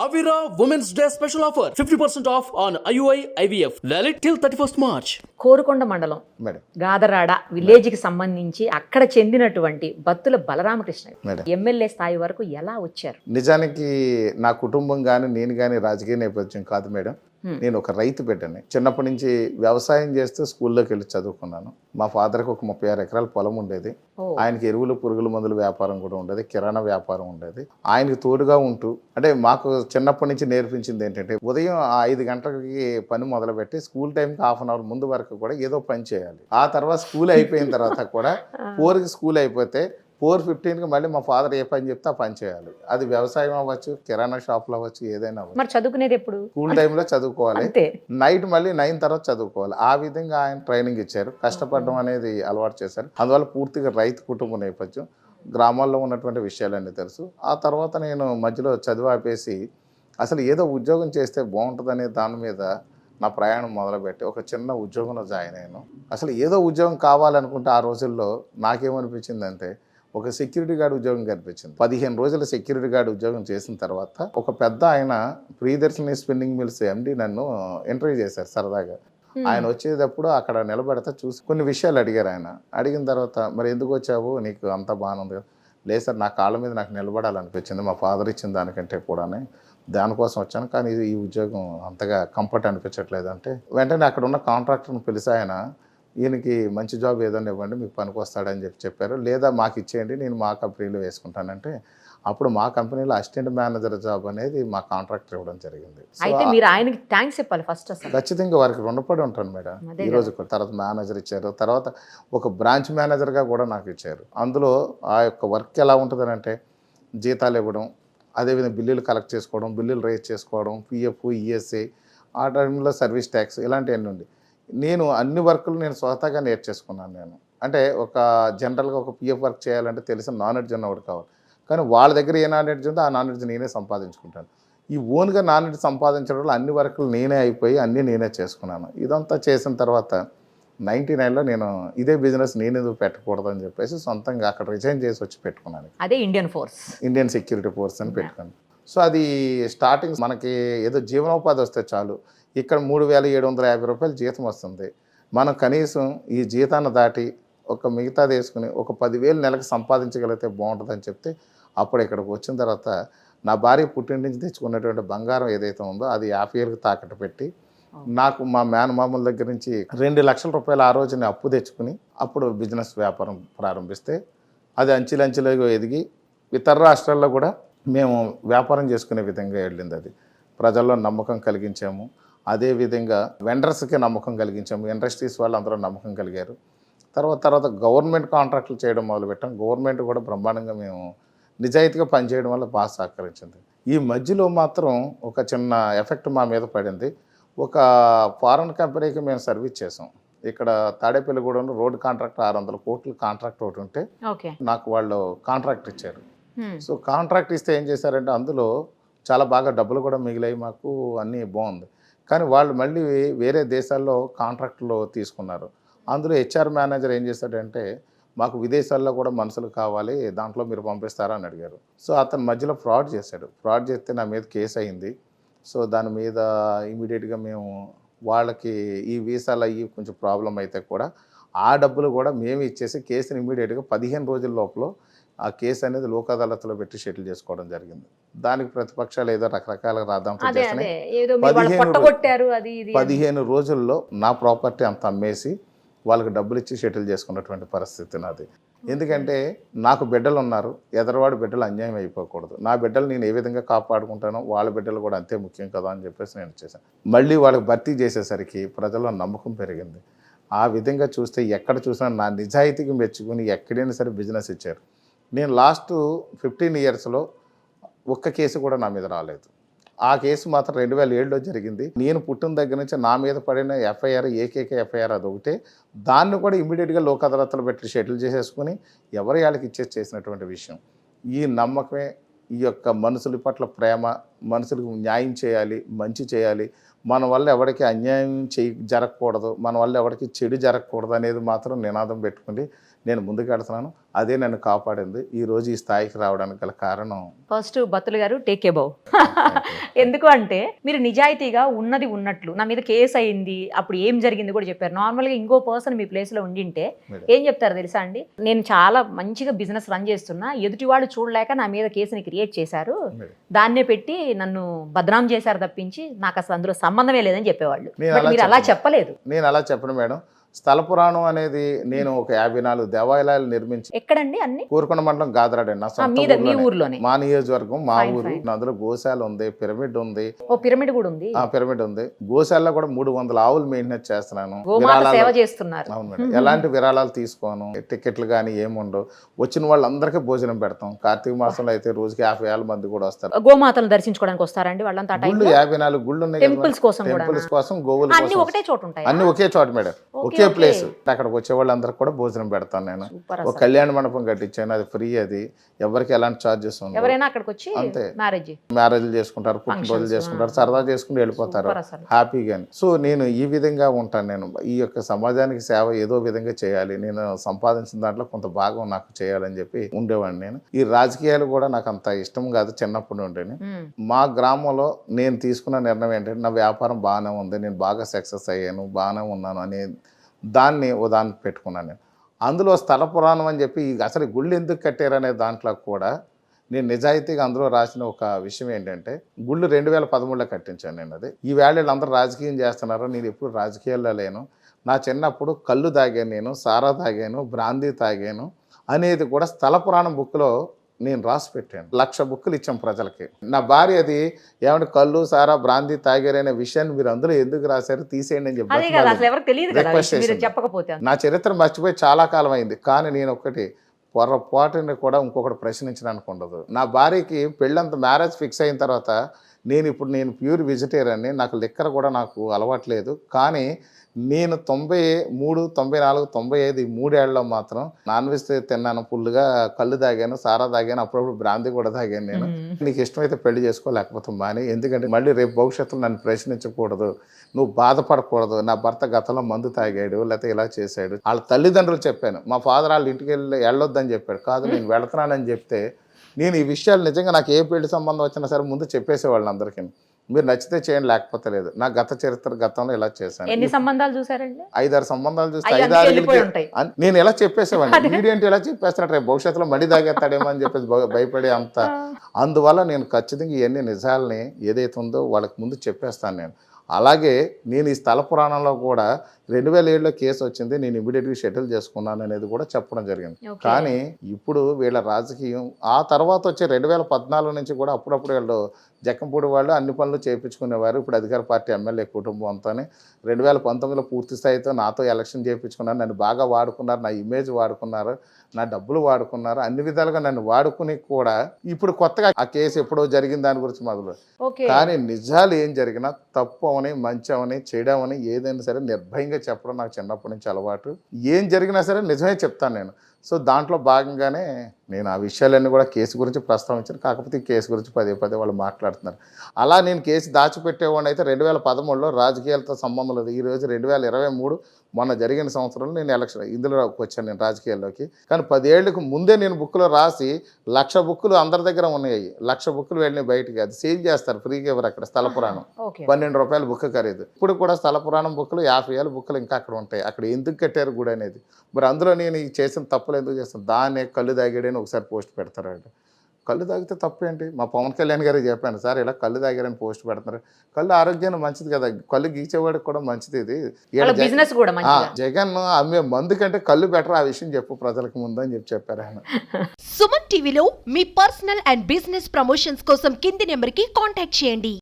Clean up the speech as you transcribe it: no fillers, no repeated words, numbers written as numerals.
Avira Women's Day special offer 50% off on IUI IVF valid till 31st March. Korukonda మండలం madam Gadarada విలేజ్కి సంబంధించి అక్కడ చెందినటువంటి బత్తుల బలరామకృష్ణ మేడం. ఎమ్మెల్యే స్థాయి వరకు ఎలా వచ్చారు? నిజానికి నా కుటుంబం కానీ నేను కానీ రాజకీయ నేపథ్యం కాదు మేడం. నేను ఒక రైతు బిడ్డని. చిన్నప్పటి నుంచి వ్యవసాయం చేస్తూ స్కూల్లోకి వెళ్ళి చదువుకున్నాను. మా ఫాదర్కి ఒక 36 ఎకరాల పొలం ఉండేది. ఆయనకి ఎరువులు పురుగుల మందుల వ్యాపారం కూడా ఉండేది, కిరాణా వ్యాపారం ఉండేది. ఆయనకి తోడుగా ఉంటూ అంటే మాకు చిన్నప్పటి నుంచి నేర్పించింది ఏంటంటే ఉదయం 5 గంటలకి పని మొదలుపెట్టి స్కూల్ టైంకి హాఫ్ అన్ అవర్ ముందు వరకు కూడా ఏదో పని చేయాలి. ఆ తర్వాత స్కూల్ అయిపోయిన తర్వాత కూడా 4కి స్కూల్ అయిపోతే 4:15కి మళ్ళీ మా ఫాదర్ ఏ పని చెప్తే ఆ పని చేయాలి. అది వ్యవసాయం అవ్వచ్చు, కిరాణా షాప్లో అవ్వచ్చు, ఏదైనా అవ్వచ్చు. మరి చదువుకునేది ఎప్పుడు? స్కూల్ టైంలో చదువుకోవాలి, అంతే. నైట్ మళ్ళీ 9 తర్వాత చదువుకోవాలి. ఆ విధంగా ఆయన ట్రైనింగ్ ఇచ్చారు. కష్టపడడం అనేది అలవాటు చేశారు. అందువల్ల పూర్తిగా రైతు కుటుంబ నేపథ్యం, గ్రామాల్లో ఉన్నటువంటి విషయాలన్నీ తెలుసు. ఆ తర్వాత నేను మధ్యలో చదువు ఆపేసి అసలు ఏదో ఉద్యోగం చేస్తే బాగుంటుందనే దాని మీద నా ప్రయాణం మొదలుపెట్టి ఒక చిన్న ఉద్యోగంలో జాయిన్ అయ్యాను. అసలు ఏదో ఉద్యోగం కావాలనుకుంటే ఆ రోజుల్లో నాకేమనిపించిందంటే ఒక సెక్యూరిటీ గార్డ్ ఉద్యోగం కనిపించింది. 15 రోజుల సెక్యూరిటీ గార్డ్ ఉద్యోగం చేసిన తర్వాత ఒక పెద్ద ఆయన ప్రియదర్శిని స్పిన్నింగ్ మిల్స్ ఎండి నన్ను ఇంటర్వ్యూ చేశారు సరదాగా. ఆయన వచ్చేటప్పుడు అక్కడ నిలబెడతా చూసి కొన్ని విషయాలు అడిగారు. ఆయన అడిగిన తర్వాత మరి ఎందుకు వచ్చావు, నీకు అంతా బాగానే ఉంది కదా? లేదు సార్, నా కాళ్ళ మీద నాకు నిలబడాలనిపించింది, మా ఫాదర్ ఇచ్చిన దానికంటే కూడానే దానికోసం వచ్చాను, కానీ ఈ ఉద్యోగం అంతగా కంఫర్ట్ అనిపించట్లేదు అంటే వెంటనే అక్కడ ఉన్న కాంట్రాక్టర్ని పిలిచి ఆయన ఈయనకి మంచి జాబ్ ఏదైనా ఇవ్వండి, మీకు పనికి వస్తాడని చెప్పారు. లేదా మాకు ఇచ్చేయండి, నేను మా కంపెనీలో వేసుకుంటానంటే అప్పుడు మా కంపెనీలో అసిస్టెంట్ మేనేజర్ జాబ్ అనేది మా కాంట్రాక్టర్ ఇవ్వడం జరిగింది. అయితే మీరు ఆయనకి థ్యాంక్స్ చెప్పాలి ఫస్ట్. అసలు ఖచ్చితంగా వారికి రుణపడి ఉంటాను మేడం. ఈ రోజు తర్వాత మేనేజర్ ఇచ్చారు, తర్వాత ఒక బ్రాంచ్ మేనేజర్గా కూడా నాకు ఇచ్చారు. అందులో ఆ యొక్క వర్క్ ఎలా ఉంటుందని అంటే జీతాలు ఇవ్వడం, అదేవిధంగా బిల్లులు కలెక్ట్ చేసుకోవడం, బిల్లులు రేజ్ చేసుకోవడం, పిఎఫ్, ఈఎస్ఐ, ఆ టైంలో సర్వీస్ ట్యాక్స్, ఇలాంటివన్నీ ఉండి నేను అన్ని వర్కులు నేను స్వతహాగా నేర్చేసుకున్నాను. నేను అంటే ఒక జనరల్గా ఒక పిఎఫ్ వర్క్ చేయాలంటే తెలిసిన నాలెడ్జ్ ఉన్నవాడు కావాలి, కానీ వాళ్ళ దగ్గర ఏ నాలెడ్జ్ ఉందో ఆ నాలెడ్జ్ నేనే సంపాదించుకుంటాను. ఈ ఓన్గా నాలెడ్జ్ సంపాదించడం వల్ల అన్ని వర్కులు నేనే అయిపోయి అన్నీ నేనే చేసుకున్నాను. ఇదంతా చేసిన తర్వాత 99లో నేను ఇదే బిజినెస్ నేను ఎందుకు పెట్టకూడదు అని చెప్పేసి సొంతంగా అక్కడ రిజైన్ చేసి వచ్చి పెట్టుకున్నాను. అదే Indian force, Indian security force అని పెట్టుకున్నాను. సో అది స్టార్టింగ్ మనకి ఏదో జీవనోపాధి వస్తే చాలు. ఇక్కడ 3,750 రూపాయలు జీతం వస్తుంది. మనం కనీసం ఈ జీతాన్ని దాటి ఒక మిగతాది వేసుకుని ఒక 10,000 నెలకు సంపాదించగలిగితే బాగుంటుందని చెప్తే అప్పుడు ఇక్కడికి వచ్చిన తర్వాత నా భార్య పుట్టిన నుంచి తెచ్చుకున్నటువంటి బంగారం ఏదైతే ఉందో అది 50 ఏళ్ళకి తాకట్టు పెట్టి నాకు మా మేనమామల దగ్గర నుంచి 2 లక్షల రూపాయలు ఆ రోజుని అప్పు తెచ్చుకుని అప్పుడు బిజినెస్ వ్యాపారం ప్రారంభిస్తే అది అంచెలంచెలుగా ఎదిగి ఇతర రాష్ట్రాల్లో కూడా మేము వ్యాపారం చేసుకునే విధంగా వెళ్ళింది. అది ప్రజల్లో నమ్మకం కలిగించాము. అదేవిధంగా వెండర్స్కి నమ్మకం కలిగించాము. ఇండస్ట్రీస్ వాళ్ళు అందరూ నమ్మకం కలిగారు. తర్వాత గవర్నమెంట్ కాంట్రాక్టులు చేయడం మొదలుపెట్టాం. గవర్నమెంట్ కూడా బ్రహ్మాండంగా మేము నిజాయితీగా పనిచేయడం వల్ల బాగా సహకరించింది. ఈ మధ్యలో మాత్రం ఒక చిన్న ఎఫెక్ట్ మా మీద పడింది. ఒక ఫారెన్ కంపెనీకి మేము సర్వీస్ చేసాం. ఇక్కడ తాడేపల్లిగూడెంలో రోడ్ కాంట్రాక్ట్ 600 కోట్ల కాంట్రాక్ట్ ఒకటి ఉంటే నాకు వాళ్ళు కాంట్రాక్ట్ ఇచ్చారు. సో కాంట్రాక్ట్ ఇస్తే ఏం చేశారంటే అందులో చాలా బాగా డబ్బులు కూడా మిగిలాయి, మాకు అన్నీ బాగుంది. కానీ వాళ్ళు మళ్ళీ వేరే దేశాల్లో కాంట్రాక్టులు తీసుకున్నారు. అందులో హెచ్ఆర్ మేనేజర్ ఏం చేశాడంటే మాకు విదేశాల్లో కూడా మనుషులు కావాలి, దాంట్లో మీరు పంపిస్తారా అని అడిగారు. సో అతను మధ్యలో ఫ్రాడ్ చేశాడు. ఫ్రాడ్ చేస్తే నా మీద కేసు అయింది. సో దాని మీద ఇమీడియట్గా మేము వాళ్ళకి ఈ వీసాలు అయ్యి కొంచెం ప్రాబ్లం అయితే కూడా ఆ డబ్బులు కూడా మేము ఇచ్చేసి కేసుని ఇమీడియట్గా 15 రోజుల లోపల ఆ కేసు అనేది లోక్ అదాలత్లో పెట్టి సెటిల్ చేసుకోవడం జరిగింది. దానికి ప్రతిపక్షాలు ఏదో రకరకాల రాద్దాంతో చేస్తున్నాయి. 15 రోజుల్లో నా ప్రాపర్టీ అంతా అమ్మేసి వాళ్ళకి డబ్బులు ఇచ్చి సెటిల్ చేసుకున్నటువంటి పరిస్థితి నాది. ఎందుకంటే నాకు బిడ్డలు ఉన్నారు, ఎదరవాడి బిడ్డలు అన్యాయం అయిపోకూడదు. నా బిడ్డలు నేను ఏ విధంగా కాపాడుకుంటానో వాళ్ళ బిడ్డలు కూడా అంతే ముఖ్యం కదా అని చెప్పేసి నేను చేశాను. మళ్ళీ వాళ్ళకి భర్తీ చేసేసరికి ప్రజల్లో నమ్మకం పెరిగింది. ఆ విధంగా చూస్తే ఎక్కడ చూసినా నా నిజాయితీకి మెచ్చుకుని ఎక్కడైనా సరే బిజినెస్ ఇచ్చారు. నేను లాస్ట్ 15 ఇయర్స్లో ఒక్క కేసు కూడా నా మీద రాలేదు. ఆ కేసు మాత్రం 2007లో జరిగింది. నేను పుట్టిన దగ్గర నుంచి నా మీద పడిన ఎఫ్ఐఆర్ ఏకైక ఎఫ్ఐఆర్ అదొకటే. దాన్ని కూడా ఇమ్మీడియట్గా లోక్ అదాలత్లో పెట్టి షెటిల్ చేసేసుకుని ఎవరి వాళ్ళకి ఇచ్చేసి చేసినటువంటి విషయం. ఈ నమ్మకమే, ఈ యొక్క మనుషుల పట్ల ప్రేమ, మనుషులకు న్యాయం చేయాలి, మంచి చేయాలి, మన వల్ల ఎవరికి అన్యాయం జరగకూడదు, మన వల్ల ఎవరికి చెడు జరగకూడదు అనేది మాత్రం నినాదం పెట్టుకుని నేను ముందుకెడుతున్నాను. అదే నన్ను కాపాడింది ఈ రోజు ఈ స్థాయికి రావడానికి గల కారణం. ఫస్ట్ బత్తులు గారు టేక్ అబౌవ్. ఎందుకు అంటే మీరు నిజాయితీగా ఉన్నది ఉన్నట్లు నా మీద కేసు అయింది, అప్పుడు ఏం జరిగింది కూడా చెప్పారు. నార్మల్గా ఇంకో పర్సన్ మీ ప్లేస్లో ఉండింటే ఏం చెప్తారు తెలుసా అండి, నేను చాలా మంచిగా బిజినెస్ రన్ చేస్తున్నా, ఎదుటి వాళ్ళు చూడలేక నా మీద కేసుని క్రియేట్ చేశారు, దాన్నే పెట్టి నన్ను బదనాం చేశారు తప్పించి నాకు అసలు అందులో సంబంధమే లేదని చెప్పేవాళ్ళు. బట్ మీరు అలా చెప్పలేదు. నేను అలా చెప్పను మేడం. స్థల పురాణం అనేది నేను ఒక 54 దేవాలయాలు నిర్మించి ఎక్కడండి అన్ని? కోరుకొండ మండలం గాదరాడు నా సొంత మీ ఊర్లోనే. ఊర్లోనే? మా నియోజకవర్గం, మా ఊరు. అందులో గోశాల ఉంది, పిరమిడ్ ఉంది. ఓ పిరమిడ్ కూడా ఉంది. పిరమిడ్ ఉంది. గోశాలలో కూడా 300 ఆవులు మెయింటెనెన్స్ చేస్తున్నాను. గోమాత సేవ చేస్తున్నారు. అవును మేడం. ఎలాంటి విరాళాలు తీసుకోను, టికెట్లు కానీ ఏముండవు. వచ్చిన వాళ్ళందరికీ భోజనం పెడతాం. కార్తీక మాసంలో అయితే రోజుకి 50,000 మంది కూడా వస్తారు. గోమాతలు దర్శించుకోవడానికి వస్తారండి వాళ్ళంతా? గుళ్ళు 54 గుళ్ళు ఉన్నాయి. టెంపుల్స్ కోసం టెంపుల్స్ కోసం, గోవుల అన్ని కోసం ఒకటే చోట ఉంటాయి. అన్ని ఒకే చోట మేడం, ఒకే ప్లేస్. అక్కడికి వచ్చే వాళ్ళందరికీ కూడా భోజనం పెడతాను నేను. ఒక కళ్యాణ మండపం కట్టించాను, అది ఫ్రీ. అది ఎవరికి ఎలాంటి చార్జెస్ ఉండవు. ఎవరైనా అక్కడికి వచ్చి అంతే. మ్యారేజ్లు చేసుకుంటారు, పుట్టినరోజులు చేసుకుంటారు, సరదా చేసుకుని వెళ్ళిపోతారు హ్యాపీగా. సో నేను ఈ విధంగా ఉంటాను. నేను ఈ యొక్క సమాజానికి సేవ ఏదో విధంగా చేయాలి, నేను సంపాదించిన దాంట్లో కొంత భాగం నాకు చేయాలని చెప్పి ఉండేవాడిని. నేను ఈ రాజకీయాలు కూడా నాకు అంత ఇష్టం కాదు చిన్నప్పటి నుండి. మా గ్రామంలో నేను తీసుకున్న నిర్ణయం ఏంటంటే, నా వ్యాపారం బాగానే ఉంది, నేను బాగా సక్సెస్ అయ్యాను, బాగానే ఉన్నాను అనే దాన్ని ఉదాహరణ పెట్టుకున్నాను నేను. అందులో స్థల పురాణం అని చెప్పి అసలు గుళ్ళు ఎందుకు కట్టారనే దాంట్లో కూడా నేను నిజాయితీగా అందులో రాసిన ఒక విషయం ఏంటంటే, గుళ్ళు 2013లో కట్టించాను నేను. అది ఈ వేళ వీళ్ళందరూ రాజకీయం చేస్తున్నారు, నేను ఎప్పుడు రాజకీయాల్లో లేను. నా చిన్నప్పుడు కళ్ళు తాగాను, నేను సారా తాగాను, బ్రాందీ తాగాను అనేది కూడా స్థల పురాణం బుక్లో నేను రాసి పెట్టాను. 1,00,000 బుక్కులు ఇచ్చాం ప్రజలకి. నా భార్య అది ఏమంటే కళ్ళు సారా బ్రాందీ తాగారనే విషయాన్ని మీరు అందరూ ఎందుకు రాశారు, తీసేయండి అని చెప్పకపోతే. నా చరిత్ర మర్చిపోయి చాలా కాలం అయింది. కానీ నేను ఒకటి పొరపాటుని కూడా ఇంకొకటి ప్రశ్నించడానికి ఉండదు. నా భార్యకి పెళ్ళంత మ్యారేజ్ ఫిక్స్ అయిన తర్వాత నేను ప్యూర్ వెజిటేరియన్ని, నాకు లిక్కర్ కూడా నాకు అలవాట్లేదు. కానీ నేను 93, 94, 95 ఈ 3 ఏళ్లలో మాత్రం నాన్ వెజ్ తిన్నాను, ఫుల్గా కళ్ళు తాగాను, సారా తాగాను, అప్పుడప్పుడు బ్రాందీ కూడా తాగాను నేను. నీకు ఇష్టమైతే పెళ్లి చేసుకో, లేకపోతే మాని. ఎందుకంటే మళ్ళీ రేపు భవిష్యత్తులో నన్ను ప్రశ్నించకూడదు, నువ్వు బాధపడకూడదు, నా భర్త గతంలో మందు తాగాడు లేకపోతే ఇలా చేశాడు. వాళ్ళ తల్లిదండ్రులు చెప్పాను, మా ఫాదర్ వాళ్ళ ఇంటికి వెళ్ళొద్దని చెప్పాడు. కాదు, నేను వెళుతున్నానని చెప్తే నేను ఈ విషయాలు నిజంగా నాకు ఏ పెళ్లి సంబంధం వచ్చినా సరే ముందు చెప్పేసేవాళ్ళని అందరికీ. మీరు నచ్చితే చేయండి, లేకపోతే లేదు. నా గత చరిత్ర గతంలో ఇలా చేశాను. ఎన్ని సంబంధాలు చూసారండి? 5-6 సంబంధాలు చూస్తే 5-6 నేను ఎలా చెప్పేసేవాడిని. మీడియంటే ఎలా చెప్పేస్తున్నట్టు రేపు భవిష్యత్తులో మడి తాగేస్తాడేమో అని చెప్పేసి భయపడే అంత. అందువల్ల నేను ఖచ్చితంగా ఇవన్నీ నిజాలని ఏదైతే ఉందో వాళ్ళకి ముందు చెప్పేస్తాను నేను. అలాగే నేను ఈ స్థల పురాణంలో కూడా 2007లో కేసు వచ్చింది, నేను ఇమీడియట్గా షెటిల్ చేసుకున్నాను అనేది కూడా చెప్పడం జరిగింది. కానీ ఇప్పుడు వీళ్ళ రాజకీయం ఆ తర్వాత వచ్చే 2014 నుంచి కూడా అప్పుడప్పుడు వీళ్ళు జక్కంపూడి వాళ్ళు అన్ని పనులు చేయించుకునేవారు. ఇప్పుడు అధికార పార్టీ ఎమ్మెల్యే కుటుంబం అంతానే 2019లో పూర్తి స్థాయితో నాతో ఎలక్షన్ చేయించుకున్నారు, నన్ను బాగా వాడుకున్నారు, నా ఇమేజ్ వాడుకున్నారు, నా డబ్బులు వాడుకున్నారు, అన్ని విధాలుగా నన్ను వాడుకుని కూడా ఇప్పుడు కొత్తగా ఆ కేసు ఎప్పుడో జరిగిన దాని గురించి మొదలు. కానీ నిజాలు ఏం జరిగినా తప్పు అవని, మంచి అవని, చేయడమని ఏదైనా సరే నిర్భయంగా చెప్పడం నాకు చిన్నప్పటి నుంచి అలవాటు. ఏం జరిగినా సరే నిజమే చెప్తాను నేను. సో దాంట్లో భాగంగానే నేను ఆ విషయాలన్నీ కూడా కేసు గురించి ప్రస్తావించాను. కాకపోతే ఈ కేసు గురించి పదే వాళ్ళు మాట్లాడుతున్నారు. అలా నేను కేసు దాచిపెట్టేవాడిని అయితే 2013లో రాజకీయాలతో సంబంధం లేదు. ఈరోజు 2023 మొన్న జరిగిన సంవత్సరంలో నేను ఇందులోకి వచ్చాను నేను రాజకీయాల్లోకి. కానీ 10 ఏళ్ళకు ముందే నేను బుక్లో రాసి 1,00,000 బుక్కులు అందరి దగ్గర ఉన్నాయి. 1,00,000 బుక్కులు వెళ్ళినాయి బయటికి. అది సేల్ చేస్తారు ఫ్రీగా ఎవరు అక్కడ. స్థల పురాణం 12 రూపాయలు బుక్ ఖరీదు. ఇప్పుడు కూడా స్థల పురాణం బుక్కులు 50,000 బుక్కులు ఇంకా అక్కడ ఉంటాయి. అక్కడ ఎందుకు కట్టారు గుడి అనేది. మరి అందులో నేను ఈ చేసిన తప్పులు ఎందుకు చేస్తాను, దాన్నే కళ్ళు తాగాడని ఒకసారి పోస్ట్ పెడతారండి. కళ్ళు తాగితే తప్పేంటి? మా పవన్ కళ్యాణ్ గారికి చెప్పాను, సార్ ఇలా కళ్ళు తాగారని పోస్ట్ పెడుతున్నారు. కళ్ళు ఆరోగ్యానికి మంచిది కదా, కళ్ళు గీచేవాడికి కూడా మంచిది. ఇది జగన్ అమ్మే మందు కంటే కళ్ళు బెటర్, ఆ విషయం చెప్పు ప్రజలకు ముందు అని చెప్పారు ఆయన. సుమన్ టీవీలో మీ పర్సనల్ అండ్ బిజినెస్ ప్రమోషన్స్ కోసం కింది నెంబర్కి కాంటాక్ట్ చేయండి.